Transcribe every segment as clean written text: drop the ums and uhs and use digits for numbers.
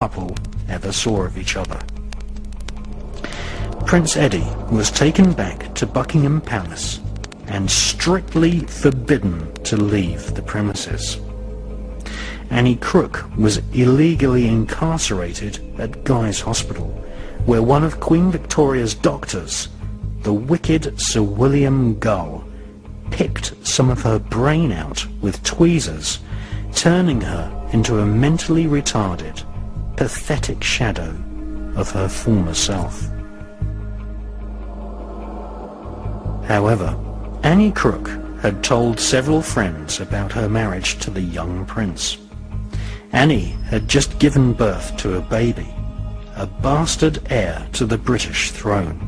couple ever saw of each other. Prince Eddie was taken back to Buckingham Palace and strictly forbidden to leave the premises. Annie Crook was illegally incarcerated at Guy's Hospital, where one of Queen Victoria's doctors, the wicked Sir William Gull, picked some of her brain out with tweezers, turning her into a mentally retarded, pathetic shadow of her former self. However, Annie Crook had told several friends about her marriage to the young prince. Annie had just given birth to a baby, a bastard heir to the British throne.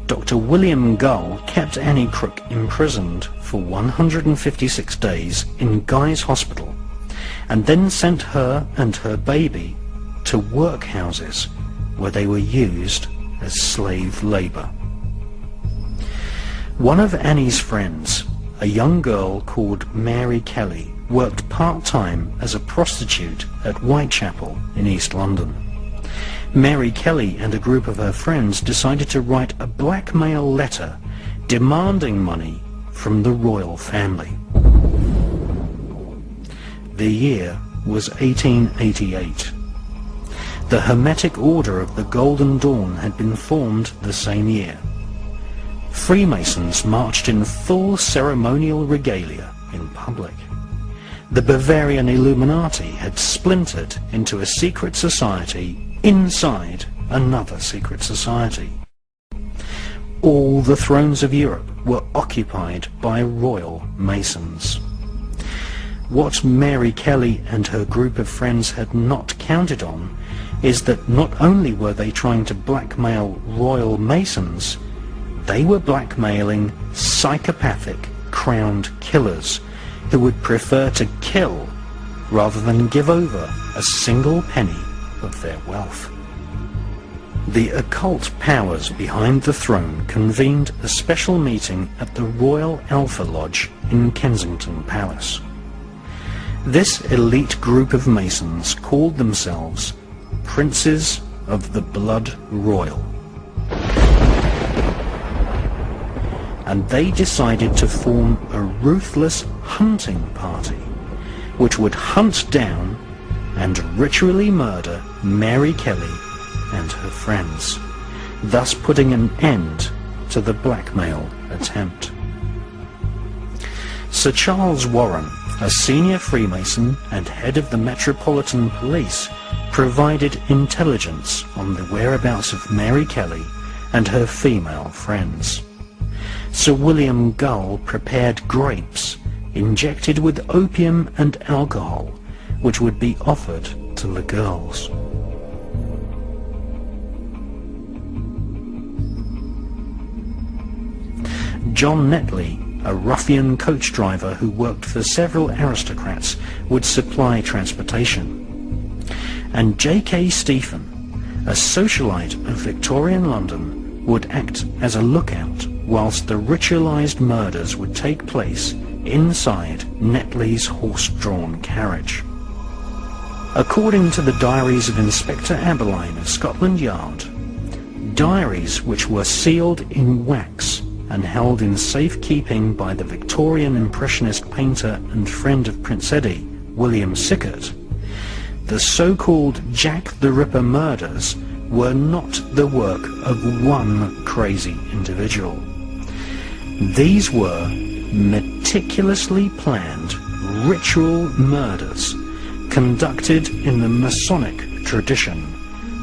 Dr. William Gull kept Annie Crook imprisoned for 156 days in Guy's Hospital, and then sent her and her baby to workhouses where they were used as slave labour. One of Annie's friends, a young girl called Mary Kelly, worked part-time as a prostitute at Whitechapel in East London. Mary Kelly and a group of her friends decided to write a blackmail letter demanding money from the royal family. The year was 1888. The Hermetic Order of the Golden Dawn had been formed the same year. Freemasons marched in full ceremonial regalia in public. The Bavarian Illuminati had splintered into a secret society inside another secret society. All the thrones of Europe were occupied by royal Masons. What Mary Kelly and her group of friends had not counted on is that not only were they trying to blackmail royal Masons, they were blackmailing psychopathic crowned killers who would prefer to kill rather than give over a single penny of their wealth. The occult powers behind the throne convened a special meeting at the Royal Alpha Lodge in Kensington Palace. This elite group of Masons called themselves Princes of the Blood Royal. And they decided to form a ruthless hunting party which would hunt down and ritually murder Mary Kelly and her friends, thus putting an end to the blackmail attempt. Sir Charles Warren, a senior Freemason and head of the Metropolitan Police, provided intelligence on the whereabouts of Mary Kelly and her female friends. Sir William Gull prepared grapes injected with opium and alcohol, which would be offered to the girls. John Netley, a ruffian coach driver who worked for several aristocrats, would supply transportation. And J.K. Stephen, a socialite of Victorian London, would act as a lookout whilst the ritualized murders would take place inside Netley's horse-drawn carriage. According to the diaries of Inspector Aberline of Scotland Yard, diaries which were sealed in wax and held in safekeeping by the Victorian Impressionist painter and friend of Prince Eddie, William Sickert, the so-called Jack the Ripper murders were not the work of one crazy individual. These were meticulously planned ritual murders conducted in the Masonic tradition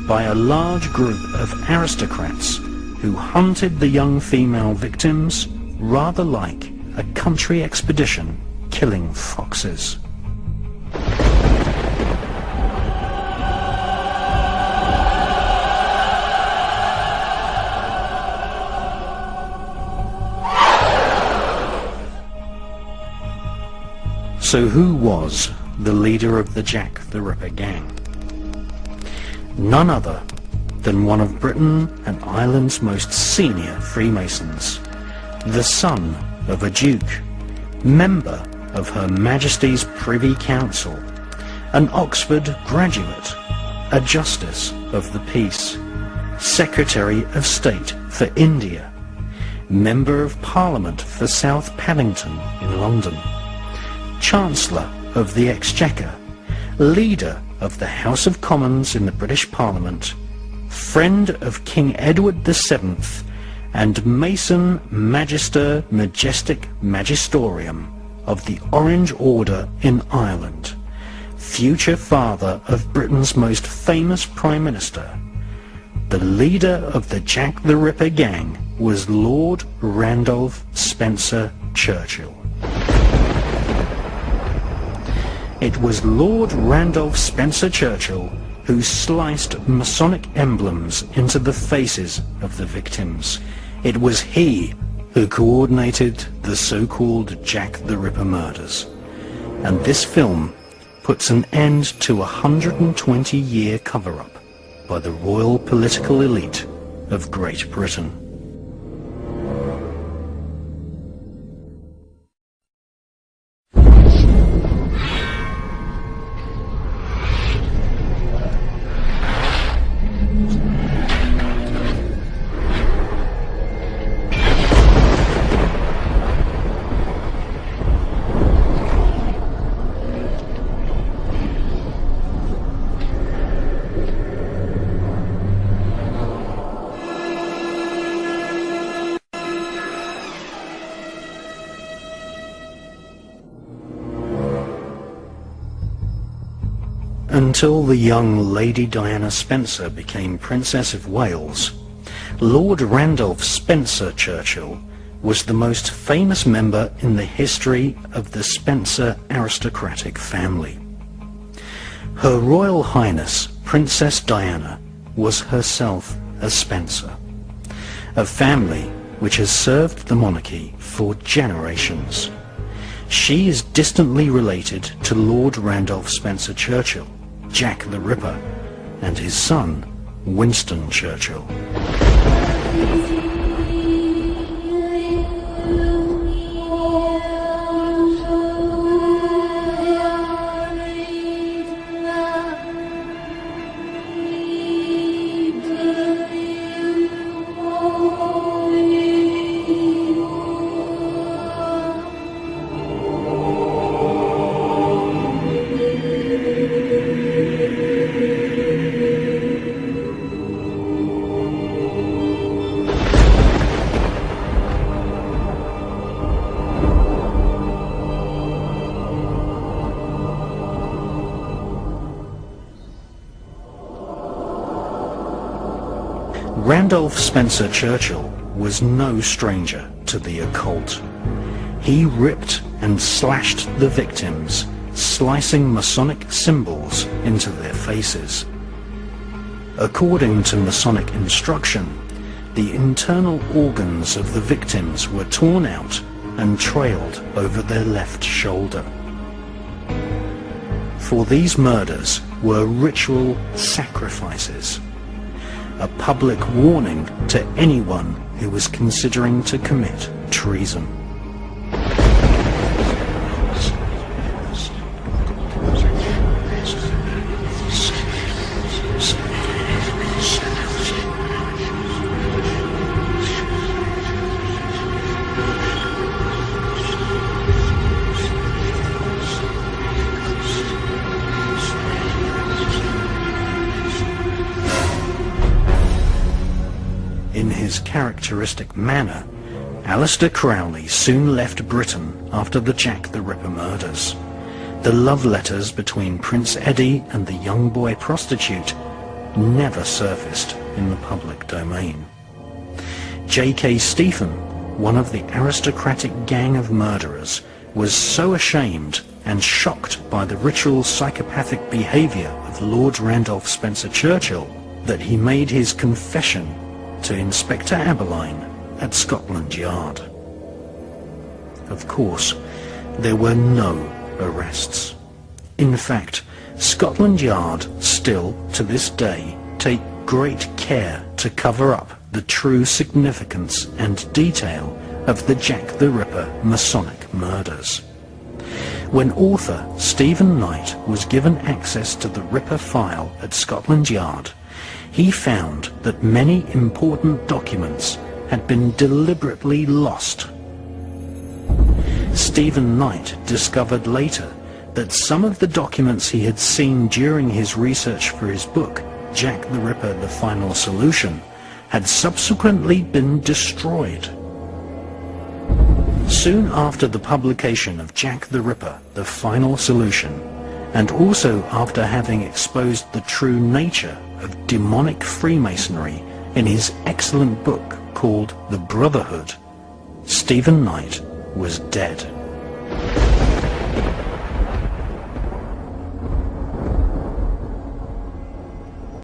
by a large group of aristocrats who hunted the young female victims rather like a country expedition killing foxes. So who was the leader of the Jack the Ripper gang? None other than one of Britain and Ireland's most senior Freemasons, the son of a duke, member of Her Majesty's Privy Council, an Oxford graduate, a Justice of the Peace, Secretary of State for India, Member of Parliament for South Paddington in London, Chancellor of the Exchequer, Leader of the House of Commons in the British Parliament, Friend of King Edward VII, and Mason Magister Majestic Magistorium of the Orange Order in Ireland, future father of Britain's most famous Prime Minister. The leader of the Jack the Ripper gang was Lord Randolph Spencer Churchill. It was Lord Randolph Spencer Churchill who sliced Masonic emblems into the faces of the victims. It was he who coordinated the so-called Jack the Ripper murders. And this film puts an end to a 120-year cover-up by the royal political elite of Great Britain. Until the young Lady Diana Spencer became Princess of Wales, Lord Randolph Spencer Churchill was the most famous member in the history of the Spencer aristocratic family. Her Royal Highness Princess Diana was herself a Spencer, a family which has served the monarchy for generations. She is distantly related to Lord Randolph Spencer Churchill, Jack the Ripper, and his son, Winston Churchill. Randolph Spencer Churchill was no stranger to the occult. He ripped and slashed the victims, slicing Masonic symbols into their faces. According to Masonic instruction, the internal organs of the victims were torn out and trailed over their left shoulder. For these murders were ritual sacrifices, a public warning to anyone who was considering to commit treason. In his characteristic manner, Aleister Crowley soon left Britain after the Jack the Ripper murders. The love letters between Prince Eddie and the young boy prostitute never surfaced in the public domain. J.K. Stephen, one of the aristocratic gang of murderers, was so ashamed and shocked by the ritual psychopathic behaviour of Lord Randolph Spencer Churchill that he made his confession to Inspector Abberline at Scotland Yard. Of course, there were no arrests. In fact, Scotland Yard still, to this day, take great care to cover up the true significance and detail of the Jack the Ripper Masonic murders. When author Stephen Knight was given access to the Ripper file at Scotland Yard, he found that many important documents had been deliberately lost. Stephen Knight discovered later that some of the documents he had seen during his research for his book, Jack the Ripper, The Final Solution, had subsequently been destroyed. Soon after the publication of Jack the Ripper, The Final Solution, and also after having exposed the true nature of demonic Freemasonry in his excellent book called The Brotherhood, Stephen Knight was dead.